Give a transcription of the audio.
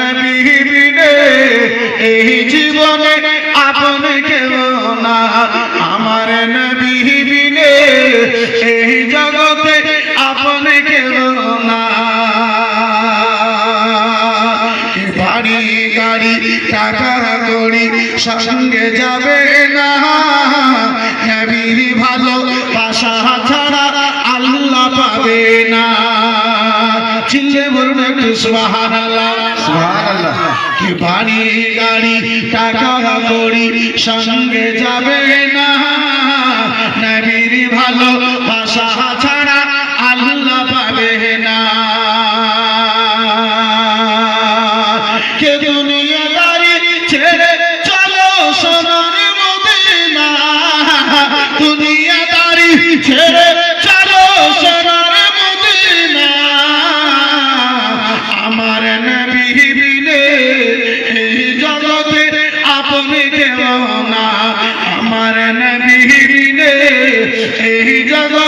নবী বিনে এই জীবনে আপন কেউ না, আমার নবী বিনে এই জগতে আপন কেউ না। বাড়ি গাড়ি টাকা কড়ি সঙ্গে যাবে না, নবীর ভালোবাসা ছাড়া আল্লাহ পাবে না। চিল্লে বলুন একটু সুবহানাল্লাহ, সুবহানাল্লাহ। কি বাড়ি গাড়ি টাকা কড়ি সঙ্গে যাবে না, নবীর ভালোবাসা ছাড়া আল্লাহ পাবে না। কে দুনিয়াদারি ছেড়ে চলো সোনার মদিনা, দুনিয়াদারি ছেড়ে চলো সোনার মদিনা, আমার নবী বিনে এই জগতে আপন কেউ না, আমার নবী বিনে এই জগতে